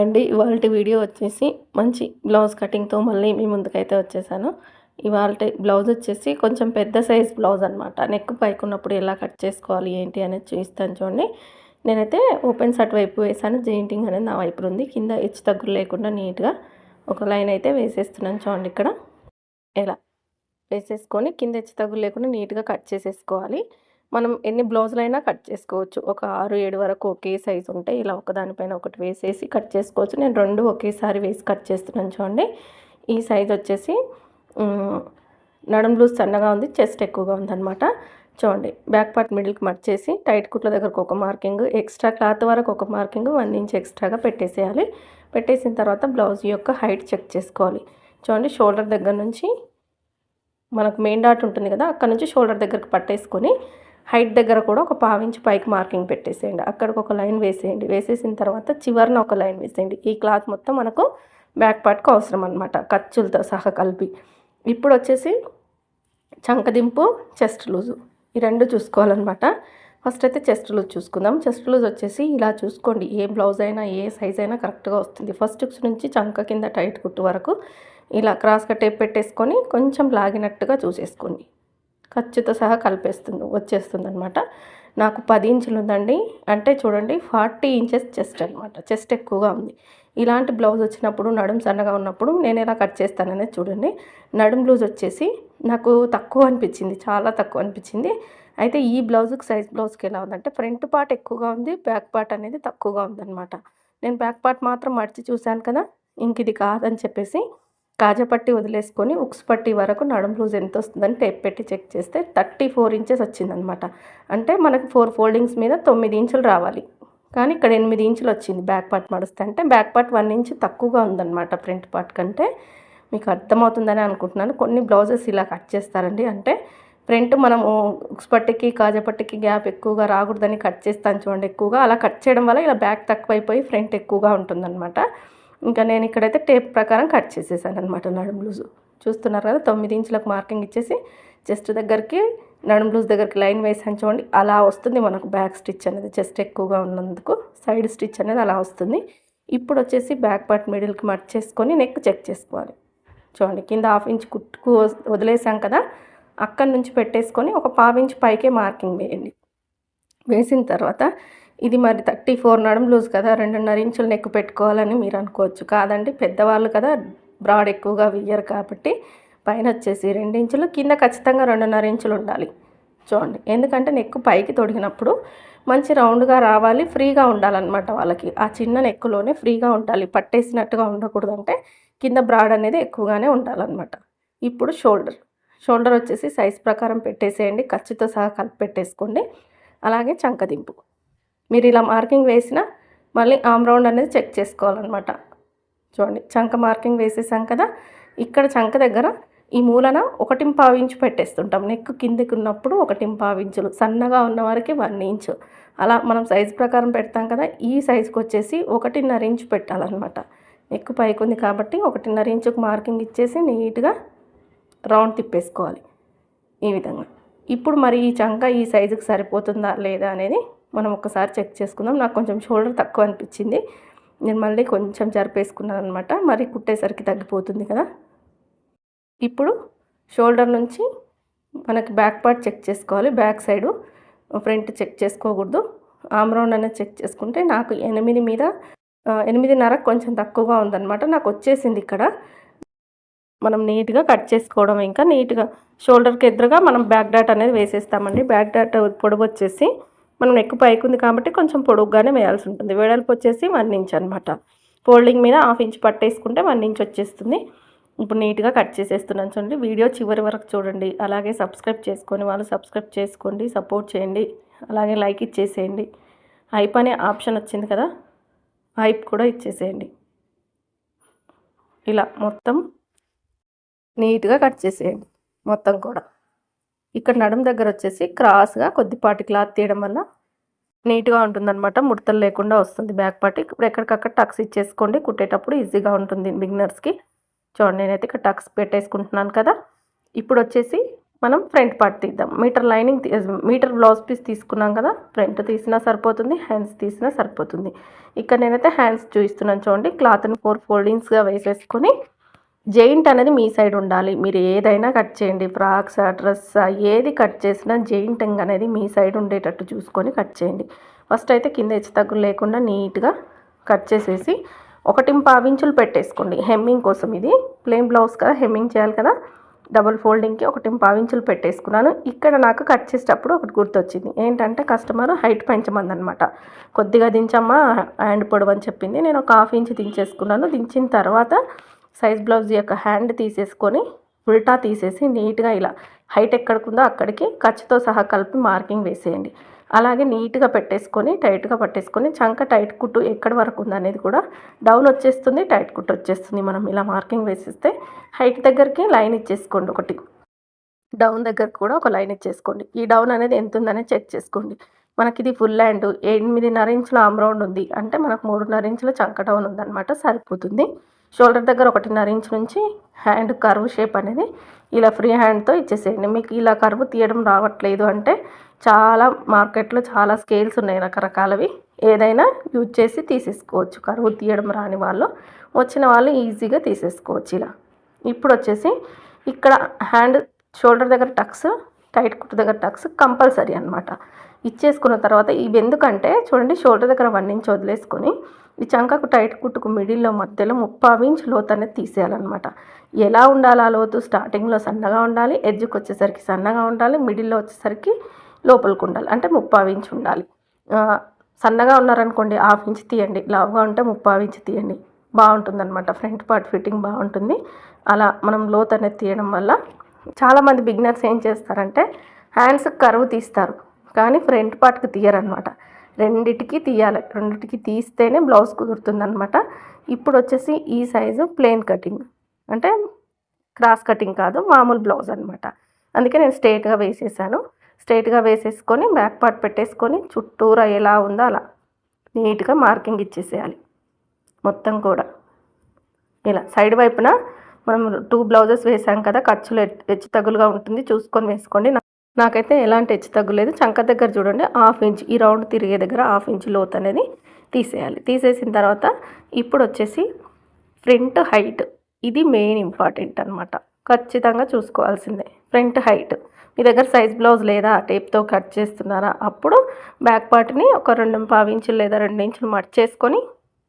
అండి ఇవాల్టి వీడియో వచ్చేసి మంచి బ్లౌజ్ కటింగ్తో మళ్ళీ మీ ముందుకైతే వచ్చేసాను. ఇవాల్టి బ్లౌజ్ వచ్చేసి కొంచెం పెద్ద సైజ్ బ్లౌజ్ అనమాట. నెక్ పైకి ఉన్నప్పుడు ఎలా కట్ చేసుకోవాలి ఏంటి అనేది చూపిస్తాను చూడండి. నేనైతే ఓపెన్స్ అటువైపు వేసాను, జెయింటింగ్ అనేది నా వైపు ఉంది. కింద హెచ్చు తగ్గులు లేకుండా నీట్గా ఒక లైన్ అయితే వేసేస్తున్నాను చూడండి. ఇక్కడ ఎలా వేసేసుకొని కింద హెచ్చు తగ్గులు లేకుండా నీట్గా కట్ చేసేసుకోవాలి. మనం ఎన్ని బ్లౌజులైనా కట్ చేసుకోవచ్చు. ఒక 6, 7 వరకు ఒకే సైజు ఉంటే ఇలా ఒకదానిపైన ఒకటి వేసేసి కట్ చేసుకోవచ్చు. నేను 2 ఒకేసారి వేసి కట్ చేస్తున్నాను చూడండి. ఈ సైజ్ వచ్చేసి నడుం లూజ్ సన్నగా ఉంది, చెస్ట్ ఎక్కువగా ఉందన్నమాట. చూడండి, బ్యాక్ పార్ట్ మిడిల్కి మర్చేసి టైట్ కుట్ల దగ్గరకు ఒక మార్కింగ్, ఎక్స్ట్రా క్లాత్ వరకు ఒక మార్కింగ్ 1 ఇంచ్ ఎక్స్ట్రాగా పెట్టేసేయాలి. పెట్టేసిన తర్వాత బ్లౌజ్ యొక్క హైట్ చెక్ చేసుకోవాలి. చూడండి, షోల్డర్ దగ్గర నుంచి మనకు మెయిన్ డాట్ ఉంటుంది కదా, అక్కడ నుంచి షోల్డర్ దగ్గరకు పట్టేసుకొని హైట్ దగ్గర కూడా ఒక 1/2 ఇంచ్ పైకి మార్కింగ్ పెట్టేసేయండి. అక్కడికి ఒక లైన్ వేసేయండి. వేసేసిన తర్వాత చివరిన ఒక లైన్ వేసేయండి. ఈ క్లాత్ మొత్తం మనకు బ్యాక్ పార్ట్కి అవసరం అనమాట, ఖర్చులతో సహా కలిపి. ఇప్పుడు వచ్చేసి చంకదింపు, చెస్ట్ లూజు ఈ 2 చూసుకోవాలన్నమాట. ఫస్ట్ అయితే చెస్ట్ లూజ్ చూసుకుందాం. చెస్ట్ లూజ్ వచ్చేసి ఇలా చూసుకోండి, ఏ బ్లౌజ్ అయినా ఏ సైజ్ అయినా కరెక్ట్గా వస్తుంది. ఫస్ట్ నుంచి చంక కింద టైట్ కుట్టు వరకు ఇలా క్రాస్గా టేప్ పెట్టేసుకొని కొంచెం లాగినట్టుగా చూసేసుకోండి. ఖర్చుతో సహా వచ్చేస్తుంది అనమాట. నాకు 10 ఇంచులు ఉందండి, అంటే చూడండి 40 ఇంచెస్ చెస్ట్ అనమాట. చెస్ట్ ఎక్కువగా ఉంది. ఇలాంటి బ్లౌజ్ వచ్చినప్పుడు నడుం సన్నగా ఉన్నప్పుడు నేను ఎలా కట్ చేస్తాననేది చూడండి. నడుం లూజ్ వచ్చేసి నాకు తక్కువ అనిపించింది, చాలా తక్కువ అనిపించింది. అయితే ఈ బ్లౌజ్కి సైజ్ బ్లౌజ్కి ఎలా ఉందంటే ఫ్రంట్ పార్ట్ ఎక్కువగా ఉంది, బ్యాక్ పార్ట్ అనేది తక్కువగా ఉందన్నమాట. నేను బ్యాక్ పార్ట్ మాత్రం మడిచి చూశాను కదా, ఇంక ఇది కాదని చెప్పేసి కాజా పట్టి వదిలేసుకొని ఉక్స్ పట్టి వరకు నడుం లూజ్ ఎంత వస్తుందని టేప్ పెట్టి చెక్ చేస్తే 34 ఇంచెస్ వచ్చిందనమాట. అంటే మనకి 4 ఫోల్డింగ్స్ మీద 9 ఇంచులు రావాలి, కానీ ఇక్కడ 8 ఇంచులు వచ్చింది బ్యాక్ పార్ట్ మడుస్తే. అంటే బ్యాక్ పార్ట్ 1 ఇంచ్ తక్కువగా ఉందన్నమాట ఫ్రంట్ పార్ట్ కంటే. మీకు అర్థమవుతుందని అనుకుంటున్నాను. కొన్ని బ్లౌజెస్ ఇలా కట్ చేస్తారండి, అంటే ఫ్రంట్ మనము ఉక్స్ పట్టికి కాజా పట్టికి గ్యాప్ ఎక్కువగా రాకూడదని కట్ చేస్తాను చూడండి ఎక్కువగా. అలా కట్ చేయడం వల్ల ఇలా బ్యాక్ తక్కువైపోయి ఫ్రంట్ ఎక్కువగా ఉంటుందన్నమాట. ఇంకా నేను ఇక్కడైతే టేప్ ప్రకారం కట్ చేసేసాను అనమాట. నడుం లూజు చూస్తున్నారు కదా, 9 ఇంచులకు మార్కింగ్ ఇచ్చేసి చెస్ట్ దగ్గరికి నడుం లూజ్ దగ్గరికి లైన్ వేసాను చూడండి. అలా వస్తుంది మనకు బ్యాక్ స్టిచ్ అనేది, చెస్ట్ ఎక్కువగా ఉన్నందుకు సైడ్ స్టిచ్ అనేది అలా వస్తుంది. ఇప్పుడు వచ్చేసి బ్యాక్ పార్ట్ మిడిల్కి మర్చేసుకొని నెక్ చెక్ చేసుకోవాలి. చూడండి, కింద 1/2 ఇంచ్ కుట్టుకు వదిలేసాం కదా, అక్కడి నుంచి పెట్టేసుకొని ఒక 1/2 ఇంచ్ పైకే మార్కింగ్ వేయండి. వేసిన తర్వాత ఇది మరి 34 నడుం లూజ్ కదా, 2.5 ఇంచులు నెక్ పెట్టుకోవాలని మీరు అనుకోవచ్చు. కాదండి, పెద్దవాళ్ళు కదా, బ్రాడ్ ఎక్కువగా వెయ్యరు కాబట్టి పైన వచ్చేసి 2 ఇంచులు, కింద ఖచ్చితంగా 2.5 ఇంచులు ఉండాలి. చూడండి, ఎందుకంటే నెక్ పైకి తొడిగినప్పుడు మంచి రౌండ్గా రావాలి, ఫ్రీగా ఉండాలన్నమాట వాళ్ళకి. ఆ చిన్న నెక్కులోనే ఫ్రీగా ఉండాలి, పట్టేసినట్టుగా ఉండకూడదు. అంటే కింద బ్రాడ్ అనేది ఎక్కువగానే ఉండాలన్నమాట. ఇప్పుడు షోల్డర్ వచ్చేసి సైజ్ ప్రకారం పెట్టేసేయండి, ఖర్చుతో సహా కలిపి పెట్టేసుకోండి. అలాగే చంకదింపు మీరు ఇలా మార్కింగ్ వేసిన మళ్ళీ ఆమ్ రౌండ్ అనేది చెక్ చేసుకోవాలన్నమాట. చూడండి, చంక మార్కింగ్ వేసేసాం కదా, ఇక్కడ చంక దగ్గర ఈ మూలన 1.5 ఇంచు పెట్టేస్తుంటాం. నెక్ కిందకి ఉన్నప్పుడు 1.5 ఇంచులు, సన్నగా ఉన్న వారికి 1 ఇంచు, అలా మనం సైజ్ ప్రకారం పెడతాం కదా. ఈ సైజుకి వచ్చేసి 1.5 ఇంచు పెట్టాలన్నమాట. నెక్ పైకి ఉంది కాబట్టి 1.5 ఇంచుకు మార్కింగ్ ఇచ్చేసి నీట్గా రౌండ్ తిప్పేసుకోవాలి ఈ విధంగా. ఇప్పుడు మరి ఈ చంక ఈ సైజుకి సరిపోతుందా లేదా అనేది మనం ఒకసారి చెక్ చేసుకుందాం. నాకు కొంచెం షోల్డర్ తక్కువ అనిపించింది, నేను మళ్ళీ కొంచెం జరిపేసుకున్నాను అనమాట. మరి కుట్టేసరికి తగ్గిపోతుంది కదా. ఇప్పుడు షోల్డర్ నుంచి మనకి బ్యాక్ పార్ట్ చెక్ చేసుకోవాలి, బ్యాక్ సైడు ఫ్రంట్ చెక్ చేసుకోకూడదు. ఆమ్ రౌండ్ అనేది చెక్ చేసుకుంటే నాకు 8 మీద 8.5 కొంచెం తక్కువగా ఉందన్నమాట. నాకు వచ్చేసింది ఇక్కడ. మనం నీట్గా కట్ చేసుకోవడం, ఇంకా నీట్గా షోల్డర్కి ఎదురుగా మనం బ్యాక్ డాట్ అనేది వేసేస్తామండి. బ్యాక్ డాట్ పొడవు వచ్చేసి మనం నెక్ పైకి ఉంది కాబట్టి కొంచెం పొడుగ్గానే వేయాల్సి ఉంటుంది. వెడల్పు వచ్చేసి 1 ఇంచ్ అనమాట. ఫోల్డింగ్ మీద 1/2 ఇంచ్ పట్టేసుకుంటే 1 ఇంచ్ వచ్చేస్తుంది. ఇప్పుడు నీట్గా కట్ చేసేస్తున్నాను చూడండి. వీడియో చివరి వరకు చూడండి. అలాగే సబ్స్క్రైబ్ చేసుకొని వాళ్ళు సబ్స్క్రైబ్ చేసుకోండి, సపోర్ట్ చేయండి. అలాగే లైక్ ఇచ్చేసేయండి. హైప్ అనే ఆప్షన్ వచ్చింది కదా, హైప్ కూడా ఇచ్చేసేయండి. ఇలా మొత్తం నీట్గా కట్ చేసేయండి మొత్తం కూడా. ఇక్కడ నడుం దగ్గర వచ్చేసి క్రాస్గా కొద్దిపాటి క్లాత్ తీయడం వల్ల నీట్గా ఉంటుందన్నమాట, ముడతలు లేకుండా వస్తుంది బ్యాక్ పార్ట్. ఇప్పుడు ఎక్కడికక్కడ టక్స్ ఇచ్చేసుకోండి, కుట్టేటప్పుడు ఈజీగా ఉంటుంది బిగినర్స్కి. చూడండి, నేనైతే ఇక్కడ టక్స్ పెట్టేసుకుంటున్నాను కదా. ఇప్పుడు వచ్చేసి మనం ఫ్రంట్ పార్ట్ తీద్దాం. మీటర్ బ్లౌజ్ పీస్ తీసుకున్నాం కదా, ఫ్రంట్ తీసినా సరిపోతుంది, హ్యాండ్స్ తీసినా సరిపోతుంది. ఇక్కడ నేనైతే హ్యాండ్స్ చూపిస్తున్నాను చూడండి. క్లాత్ని 4 ఫోల్డింగ్స్గా వేసేసుకొని జెయింట్ అనేది మీ సైడ్ ఉండాలి. మీరు ఏదైనా కట్ చేయండి, ఫ్రాక్సా డ్రెస్సా ఏది కట్ చేసినా జెయింటింగ్ అనేది మీ సైడ్ ఉండేటట్టు చూసుకొని కట్ చేయండి. ఫస్ట్ అయితే కింద హెచ్చు తగ్గులు లేకుండా నీట్గా కట్ చేసేసి 1.25 ఇంచులు పెట్టేసుకోండి హెమ్మింగ్ కోసం. ఇది ప్లెయిన్ బ్లౌజ్ కదా, హెమ్మింగ్ చేయాలి కదా, డబుల్ ఫోల్డింగ్కి 1.25 ఇంచులు పెట్టేసుకున్నాను. ఇక్కడ నాకు కట్ చేసేటప్పుడు ఒకటి గుర్తొచ్చింది ఏంటంటే, కస్టమర్ హైట్ పెంచమంది అనమాట. కొద్దిగా దించమ్మా హ్యాండ్ పొడవు అని చెప్పింది. నేను ఒక 1/2 ఇంచు దించేసుకున్నాను. దించిన తర్వాత సైజ్ బ్లౌజ్ యొక్క హ్యాండ్ తీసేసుకొని ఉల్టా తీసేసి నీట్గా ఇలా హైట్ ఎక్కడికుందో అక్కడికి ఖర్చుతో సహా కలిపి మార్కింగ్ వేసేయండి. అలాగే నీట్గా పెట్టేసుకొని టైట్గా పట్టేసుకొని చంక టైట్ కుట్టు ఎక్కడి వరకు ఉందనేది కూడా డౌన్ వచ్చేస్తుంది, టైట్ కుట్టు వచ్చేస్తుంది. మనం ఇలా మార్కింగ్ వేసేస్తే హైట్ దగ్గరికి లైన్ ఇచ్చేసుకోండి. ఒకటి డౌన్ దగ్గర కూడా ఒక లైన్ ఇచ్చేసుకోండి. ఈ డౌన్ అనేది ఎంత ఉందనే చెక్ చేసుకోండి. మనకి ఇది ఫుల్ హ్యాండ్ 8.5 ఇంచుల ఆమ్ రౌండ్ ఉంది అంటే మనకు 3.5 ఇంచుల చంక డౌన్ ఉందన్నమాట, సరిపోతుంది. షోల్డర్ దగ్గర 1.5 ఇంచు నుంచి హ్యాండ్ కర్వ్ షేప్ అనేది ఇలా ఫ్రీ హ్యాండ్తో ఇచ్చేసేయండి. మీకు ఇలా కర్వ్ తీయడం రావట్లేదు అంటే చాలా మార్కెట్లో చాలా స్కేల్స్ ఉన్నాయి రకరకాలవి, ఏదైనా యూజ్ చేసి తీసేసుకోవచ్చు. కర్వ్ తీయడం రాని వాళ్ళు, వచ్చిన వాళ్ళు ఈజీగా తీసేసుకోవచ్చు ఇలా. ఇప్పుడు వచ్చేసి ఇక్కడ హ్యాండ్ షోల్డర్ దగ్గర టక్స్, టైట్ కుట్టు దగ్గర టక్స్ కంపల్సరీ అనమాట. ఇచ్చేసుకున్న తర్వాత ఇవి ఎందుకంటే చూడండి, షోల్డర్ దగ్గర 1 ఇంచ్ వదిలేసుకొని ఈ చంకకు టైట్ కుట్టుకు మిడిల్లో మధ్యలో 30 ఇంచ్ లోతు అనేది తీసేయాలన్నమాట. ఎలా ఉండాలి ఆ లోతు? స్టార్టింగ్లో సన్నగా ఉండాలి, ఎడ్జ్కి వచ్చేసరికి సన్నగా ఉండాలి, మిడిల్లో వచ్చేసరికి లోపలికి ఉండాలి, అంటే 30 ఇంచ్ ఉండాలి. సన్నగా ఉన్నారనుకోండి 1/2 ఇంచ్ తీయండి, లావుగా ఉంటే 30 ఇంచ్ తీయండి, బాగుంటుందన్నమాట. ఫ్రంట్ పార్ట్ ఫిట్టింగ్ బాగుంటుంది. అలా మనం లోతు అనేది తీయడం వల్ల చాలామంది బిగినర్స్ ఏం చేస్తారంటే హ్యాండ్స్కి కర్వ్ తీస్తారు కానీ ఫ్రంట్ పార్ట్కి తీయరనమాట. రెండిటికి తీయాలి, రెండిటికి తీస్తేనే బ్లౌజ్ కుదురుతుందనమాట. ఇప్పుడు వచ్చేసి ఈ సైజు ప్లెయిన్ కటింగ్, అంటే క్రాస్ కటింగ్ కాదు, మామూలు బ్లౌజ్ అనమాట. అందుకే నేను స్ట్రైట్గా వేసేసాను. స్ట్రైట్గా వేసేసుకొని బ్యాక్ పార్ట్ పెట్టేసుకొని చుట్టూరా ఎలా ఉందో అలా నీట్గా మార్కింగ్ ఇచ్చేసేయాలి మొత్తం కూడా. ఇలా సైడ్ వైపున మనం 2 బ్లౌజెస్ వేసాం కదా, ఖర్చులు హెచ్చు తగ్గులుగా ఉంటుంది, చూసుకొని వేసుకోండి. నాకైతే ఎలాంటి హెచ్చు తగ్గులేదు. చంక దగ్గర చూడండి 1/2 ఇంచ్, ఈ రౌండ్ తిరిగే దగ్గర 1/2 ఇంచ్ లోతు అనేది తీసేయాలి. తీసేసిన తర్వాత ఇప్పుడు వచ్చేసి ఫ్రంట్ హైట్, ఇది మెయిన్ ఇంపార్టెంట్ అనమాట, ఖచ్చితంగా చూసుకోవాల్సిందే. ఫ్రంట్ హైట్ మీ దగ్గర సైజ్ బ్లౌజ్ లేదా టేప్తో కట్ చేస్తున్నారా, అప్పుడు బ్యాక్ పార్ట్ని ఒక 2.25 ఇంచులు లేదా 2 ఇంచులు మర్చేసుకొని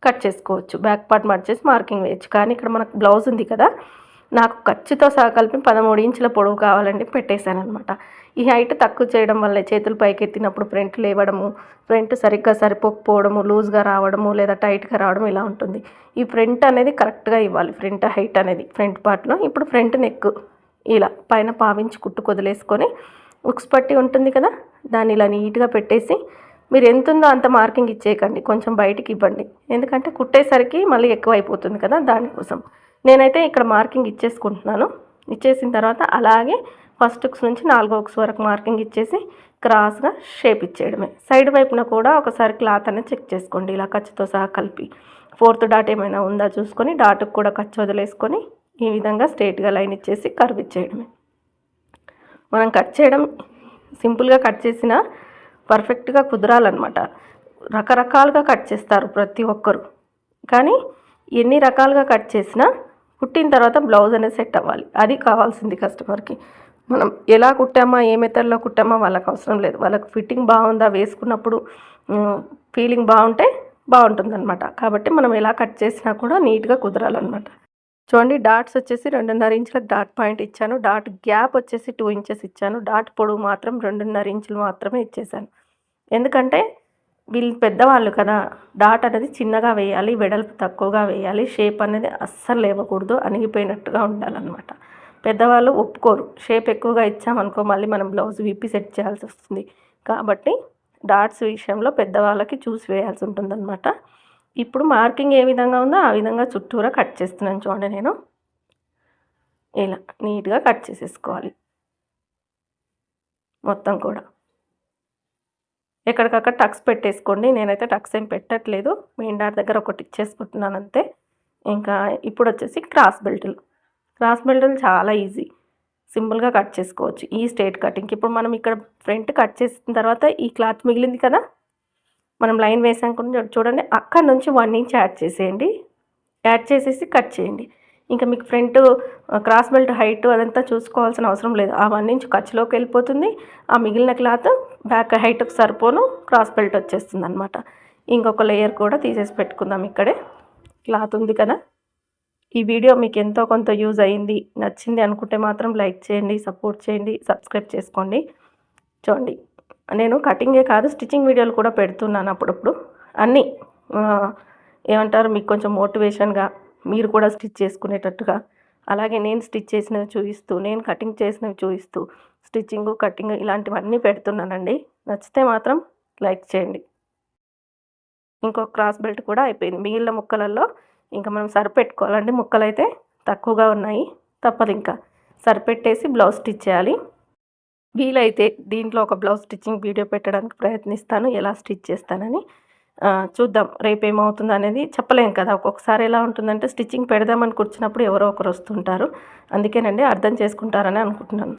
కట్ చేసుకోవచ్చు. బ్యాక్ పార్ట్ మర్చేసి మార్కింగ్ వేయచ్చు. కానీ ఇక్కడ మనకు బ్లౌజ్ ఉంది కదా, నాకు ఖర్చుతో సహా కలిపి 13 ఇంచుల పొడవు కావాలండి పెట్టేశాను అనమాట. ఈ హైట్ తక్కువ చేయడం వల్ల చేతులు పైకి ఎత్తినప్పుడు ఫ్రంట్ లేవడము, ఫ్రంట్ సరిగ్గా సరిపోకపోవడము, లూజ్గా రావడము లేదా టైట్గా రావడం ఇలా ఉంటుంది. ఈ ఫ్రంట్ అనేది కరెక్ట్గా ఇవ్వాలి, ఫ్రంట్ హైట్ అనేది ఫ్రంట్ పార్ట్లో. ఇప్పుడు ఫ్రంట్ నెక్ ఇలా పైన 1/2 ఇంచ్ కుట్టు వదిలేసుకొని ఉక్స్ పట్టి ఉంటుంది కదా, దాన్ని ఇలా నీట్గా పెట్టేసి మీరు ఎంత ఉందో అంత మార్కింగ్ ఇచ్చేయకండి, కొంచెం బయటికి ఇవ్వండి. ఎందుకంటే కుట్టేసరికి మళ్ళీ ఎక్కువ అయిపోతుంది కదా, దానికోసం. నేనైతే ఇక్కడ మార్కింగ్ ఇచ్చేసుకుంటున్నాను. ఇచ్చేసిన తర్వాత అలాగే ఫస్ట్ ఉక్స్ నుంచి 4వ ఉక్స్ వరకు మార్కింగ్ ఇచ్చేసి క్రాస్గా షేప్ ఇచ్చేయడమే. సైడ్ వైపున కూడా ఒకసారి క్లాత్ అనేది చెక్ చేసుకోండి, ఇలా ఖర్చుతో సహా కలిపి 4th డాట్ ఏమైనా ఉందా చూసుకొని డాట్కి కూడా ఖర్చు వదిలేసుకొని ఈ విధంగా స్ట్రైట్గా లైన్ ఇచ్చేసి కర్వ్ ఇచ్చేయడమే. మనం కట్ చేయడం సింపుల్గా కట్ చేసినా పర్ఫెక్ట్గా కుదరాలన్నమాట. రకరకాలుగా కట్ చేస్తారు ప్రతి ఒక్కరు, కానీ ఎన్ని రకాలుగా కట్ చేసినా కుట్టిన తర్వాత బ్లౌజ్ అనేది సెట్ అవ్వాలి, అది కావాల్సింది కస్టమర్కి. మనం ఎలా కుట్టామా, ఏ మెథడ్లో కుట్టామా వాళ్ళకి అవసరం లేదు. వాళ్ళకి ఫిట్టింగ్ బాగుందా, వేసుకున్నప్పుడు ఫీలింగ్ బాగుంటే బాగుంటుందన్నమాట. కాబట్టి మనం ఎలా కట్ చేసినా కూడా నీట్గా కుదరాలన్నమాట. చూడండి, డాట్స్ వచ్చేసి 2.5 ఇంచులకు డాట్ పాయింట్ ఇచ్చాను. డాట్ గ్యాప్ వచ్చేసి 2 ఇంచెస్ ఇచ్చాను. డాట్ పొడవు మాత్రం 2.5 ఇంచులు మాత్రమే ఇచ్చేసాను. ఎందుకంటే వీళ్ళు పెద్దవాళ్ళు కదా, డాట్ అనేది చిన్నగా వేయాలి, వెడల్పు తక్కువగా వేయాలి, షేప్ అనేది అస్సలు లేవకూడదు, అణిగిపోయినట్టుగా ఉండాలన్నమాట. పెద్దవాళ్ళు ఒప్పుకోరు. షేప్ ఎక్కువగా ఇచ్చామనుకో మళ్ళీ మనం బ్లౌజ్ విప్పి సెట్ చేయాల్సి వస్తుంది. కాబట్టి డాట్స్ విషయంలో పెద్దవాళ్ళకి చూసి వేయాల్సి ఉంటుందన్నమాట. ఇప్పుడు మార్కింగ్ ఏ విధంగా ఉందో ఆ విధంగా చుట్టూరా కట్ చేస్తున్నాను. చూడండి, నేను ఇలా నీట్గా కట్ చేసేసుకోవాలి మొత్తం కూడా. ఎక్కడికక్కడ టక్స్ పెట్టేసుకోండి. నేనైతే టక్స్ ఏం పెట్టట్లేదు, మెయిన్ డాట్ దగ్గర ఒకటి ఇచ్చేసుకుంటున్నాను అంతే. ఇంకా ఇప్పుడు వచ్చేసి క్రాస్ బెల్టులు చాలా ఈజీ. సింపుల్గా కట్ చేసుకోవచ్చు ఈ స్ట్రైట్ కటింగ్కి. ఇప్పుడు మనం ఇక్కడ ఫ్రంట్ కట్ చేసిన తర్వాత ఈ క్లాత్ మిగిలింది కదా, మనం లైన్ వేసాం చూడండి, అక్కడ నుంచి 1 ఇంచ్ యాడ్ చేసేయండి. యాడ్ చేసేసి కట్ చేయండి. ఇంకా మీకు ఫ్రంట్ క్రాస్ బెల్ట్ హైట్ అదంతా చూసుకోవాల్సిన అవసరం లేదు. ఆ 1 ఇంచ్ ఖర్చులోకి వెళ్ళిపోతుంది. ఆ మిగిలిన క్లాత్ బ్యాక్ హైట్కి సరిపోను క్రాస్ బెల్ట్ వచ్చేస్తుంది అనమాట. ఇంకొక లేయర్ కూడా తీసేసి పెట్టుకుందాం. ఇక్కడే క్లాత్ ఉంది కదా. ఈ వీడియో మీకు ఎంతో కొంత యూజ్ అయ్యింది, నచ్చింది అనుకుంటే మాత్రం లైక్ చేయండి, సపోర్ట్ చేయండి, సబ్స్క్రైబ్ చేసుకోండి. చూడండి, నేను కటింగే కాదు స్టిచ్చింగ్ వీడియోలు కూడా పెడుతున్నాను అప్పుడప్పుడు. అన్నీ ఏమంటారు, మీకు కొంచెం మోటివేషన్గా మీరు కూడా స్టిచ్ చేసుకునేటట్టుగా, అలాగే నేను స్టిచ్ చేసినవి చూపిస్తూ, నేను కటింగ్ చేసినవి చూపిస్తూ, స్టిచ్చింగు కటింగ్ ఇలాంటివన్నీ పెడుతున్నానండి. నచ్చితే మాత్రం లైక్ చేయండి. ఇంకో క్రాస్ బెల్ట్ కూడా అయిపోయింది. మిగిలిన ముక్కలలో ఇంకా మనం సరిపెట్టుకోవాలండి. ముక్కలు అయితే తక్కువగా ఉన్నాయి, తప్పదు ఇంకా సరిపెట్టేసి బ్లౌజ్ స్టిచ్ చేయాలి. వీలైతే దీంట్లో ఒక బ్లౌజ్ స్టిచ్చింగ్ వీడియో పెట్టడానికి ప్రయత్నిస్తాను, ఎలా స్టిచ్ చేస్తానని. చూద్దాం రేపేమవుతుంది అనేది చెప్పలేం కదా. ఒక్కొక్కసారి ఎలా ఉంటుందంటే స్టిచ్చింగ్ పెడదామని కూర్చున్నప్పుడు ఎవరో ఒకరు వస్తుంటారు. అందుకేనండి, అర్థం చేసుకుంటారని అనుకుంటున్నాను.